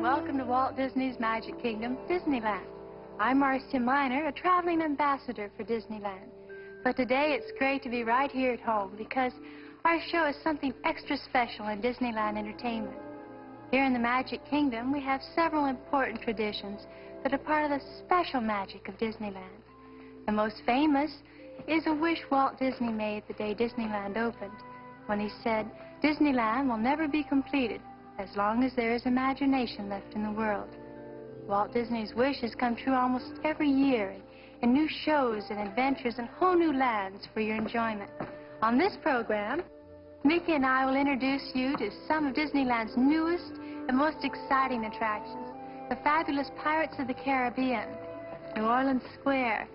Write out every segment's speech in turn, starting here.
welcome to Walt Disney's Magic Kingdom, Disneyland. I'm Marcia Miner, a traveling ambassador for Disneyland. But today it's great to be right here at home because our show is something extra special in Disneyland entertainment. Here in the Magic Kingdom, we have several important traditions that are part of the special magic of Disneyland. The most famous is a wish Walt Disney made the day Disneyland opened, when he said, "Disneyland will never be completed as long as there is imagination left in the world." Walt Disney's wish has come true almost every year in new shows and adventures and whole new lands for your enjoyment. On this program, Mickey and I will introduce you to some of Disneyland's newest and most exciting attractions. The fabulous Pirates of the Caribbean, New Orleans Square.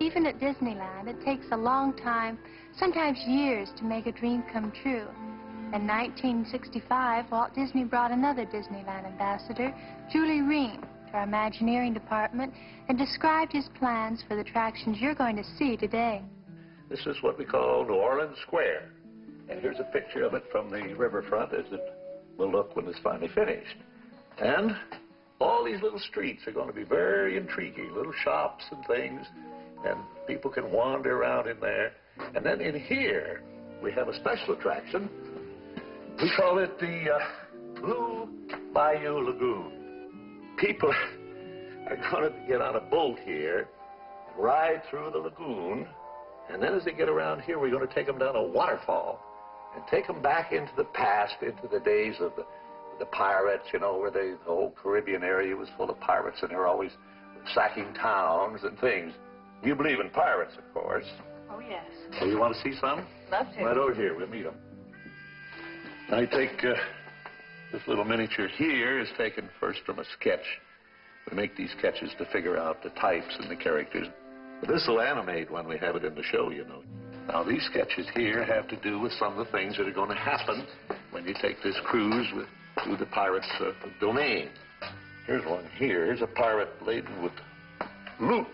Even at Disneyland, it takes a long time, sometimes years, to make a dream come true. In 1965, Walt Disney brought another Disneyland ambassador, Julie Ream, to our Imagineering department and described his plans for the attractions you're going to see today. This is what we call New Orleans Square. And here's a picture of it from the riverfront as it will look when it's finally finished. And all these little streets are going to be very intriguing, little shops and things, and people can wander around in there. And then in here, we have a special attraction. We call it the Blue Bayou Lagoon. People are going to get on a boat here, ride through the lagoon, and then as they get around here, we're going to take them down a waterfall and take them back into the past, into the days of the pirates, you know, where the whole Caribbean area was full of pirates, and they were always sacking towns and things. You believe in pirates, of course. Oh, yes. So you want to see some? Love to. Right over here, we'll meet them. Now you take this little miniature here is taken first from a sketch. We make these sketches to figure out the types and the characters. But this will animate when we have it in the show, you know. Now these sketches here have to do with some of the things that are going to happen when you take this cruise through the pirates' domain. Here's one here. Here's a pirate laden with loot.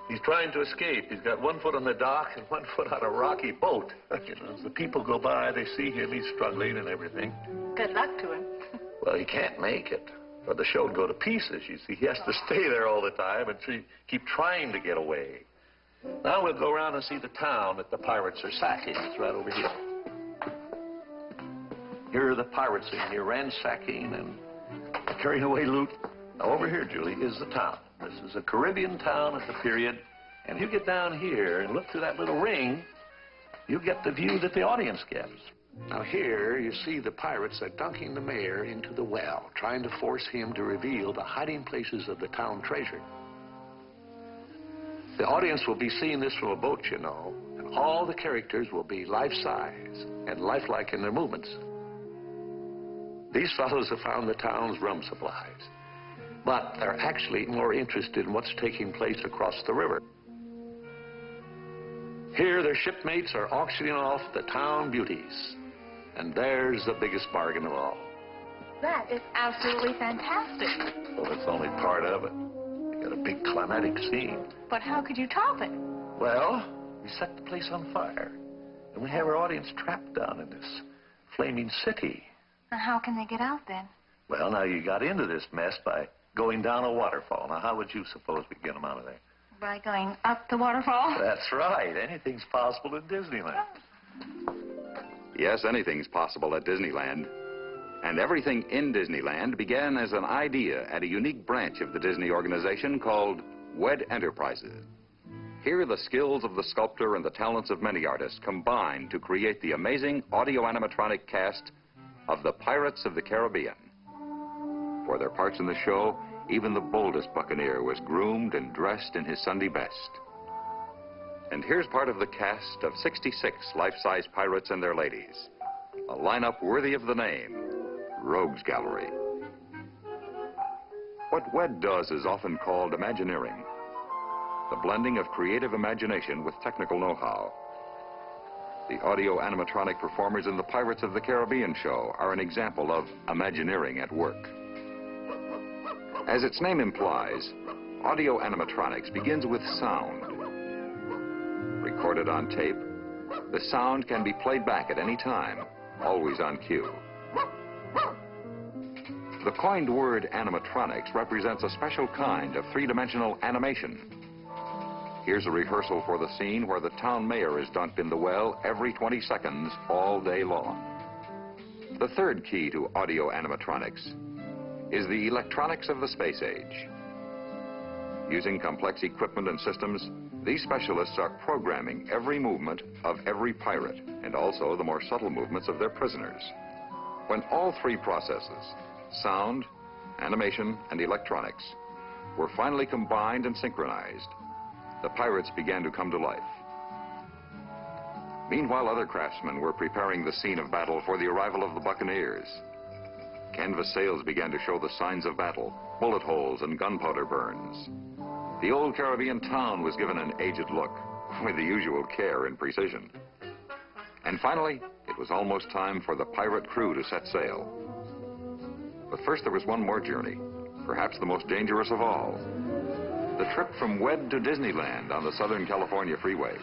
He's trying to escape. He's got one foot on the dock and one foot on a rocky boat. You know, as the people go by, they see him. He's struggling and everything. Good luck to him. Well, he can't make it, or the show would go to pieces, you see. He has to stay there all the time and keep trying to get away. Now we'll go around and see the town that the pirates are sacking. It's right over here. Here are the pirates in here ransacking and carrying away loot. Now over here, Julie, is the town. This is a Caribbean town at the period, and you get down here and look through that little ring, you get the view that the audience gets. Now here, you see the pirates are dunking the mayor into the well, trying to force him to reveal the hiding places of the town treasure. The audience will be seeing this from a boat, you know, and all the characters will be life-size and lifelike in their movements. These fellows have found the town's rum supplies, but they're actually more interested in what's taking place across the river. Here, their shipmates are auctioning off the town beauties, and there's the biggest bargain of all. That is absolutely fantastic. Well, it's only part of it. We got a big climatic scene. But how could you top it? Well, we set the place on fire, and we have our audience trapped down in this flaming city. And how can they get out then? Well, now you got into this mess by going down a waterfall. Now, how would you suppose we get them out of there? By going up the waterfall? That's right. Anything's possible in Disneyland. Yes, anything's possible at Disneyland. And everything in Disneyland began as an idea at a unique branch of the Disney organization called WED Enterprises. Here, the skills of the sculptor and the talents of many artists combined to create the amazing audio-animatronic cast of the Pirates of the Caribbean. For their parts in the show, even the boldest buccaneer was groomed and dressed in his Sunday best. And here's part of the cast of 66 life-size pirates and their ladies. A lineup worthy of the name, Rogues Gallery. What WED does is often called Imagineering, the blending of creative imagination with technical know-how. The audio animatronic performers in the Pirates of the Caribbean show are an example of Imagineering at work. As its name implies, audio animatronics begins with sound. Recorded on tape, the sound can be played back at any time, always on cue. The coined word animatronics represents a special kind of three-dimensional animation. Here's a rehearsal for the scene where the town mayor is dunked in the well every 20 seconds all day long. The third key to audio animatronics is the electronics of the space age. Using complex equipment and systems, these specialists are programming every movement of every pirate and also the more subtle movements of their prisoners. When all three processes, sound, animation, and electronics, were finally combined and synchronized, the pirates began to come to life. Meanwhile, other craftsmen were preparing the scene of battle for the arrival of the buccaneers. Canvas sails began to show the signs of battle, bullet holes and gunpowder burns. The old Caribbean town was given an aged look, with the usual care and precision. And finally, it was almost time for the pirate crew to set sail. But first there was one more journey, perhaps the most dangerous of all. The trip from Wed to Disneyland on the Southern California freeways.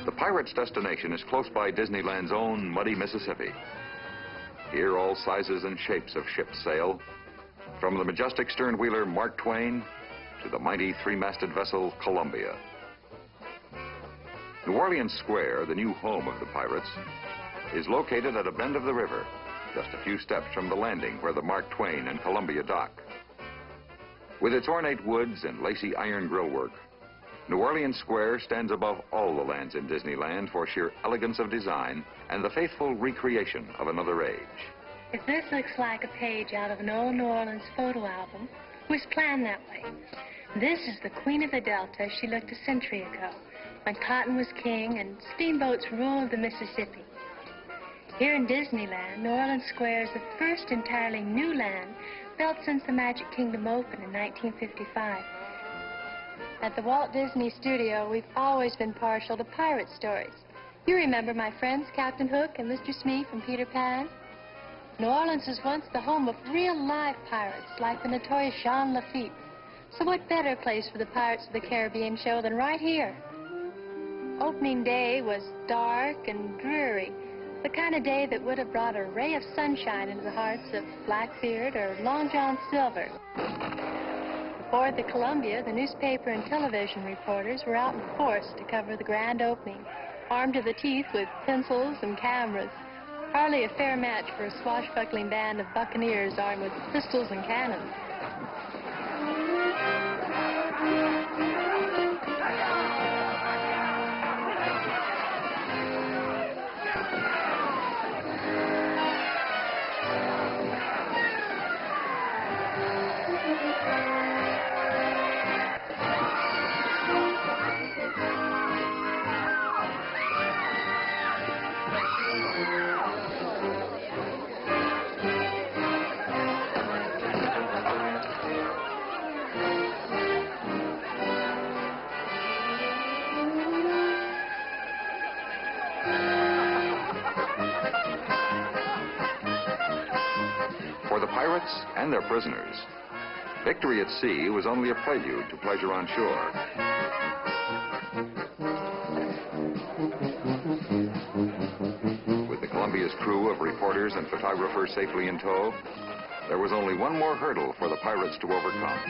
The pirates' destination is close by Disneyland's own muddy Mississippi. Here all sizes and shapes of ships sail, from the majestic stern-wheeler Mark Twain to the mighty three-masted vessel Columbia. New Orleans Square, the new home of the pirates, is located at a bend of the river, just a few steps from the landing where the Mark Twain and Columbia dock. With its ornate woods and lacy iron grillwork, New Orleans Square stands above all the lands in Disneyland for sheer elegance of design and the faithful recreation of another age. If this looks like a page out of an old New Orleans photo album, it was planned that way. This is the Queen of the Delta as she looked a century ago, when cotton was king and steamboats ruled the Mississippi. Here in Disneyland, New Orleans Square is the first entirely new land built since the Magic Kingdom opened in 1955. At the Walt Disney Studio, we've always been partial to pirate stories. You remember my friends Captain Hook and Mr. Smee from Peter Pan? New Orleans was once the home of real live pirates like the notorious Jean Lafitte. So what better place for the Pirates of the Caribbean show than right here? Opening day was dark and dreary, the kind of day that would have brought a ray of sunshine into the hearts of Blackbeard or Long John Silver. Aboard the Columbia, the newspaper and television reporters were out in force to cover the grand opening, armed to the teeth with pencils and cameras. Hardly a fair match for a swashbuckling band of buccaneers armed with pistols and cannons. For the pirates and their prisoners, victory at sea was only a prelude to pleasure on shore. With the Columbia's crew of reporters and photographers safely in tow, there was only one more hurdle for the pirates to overcome.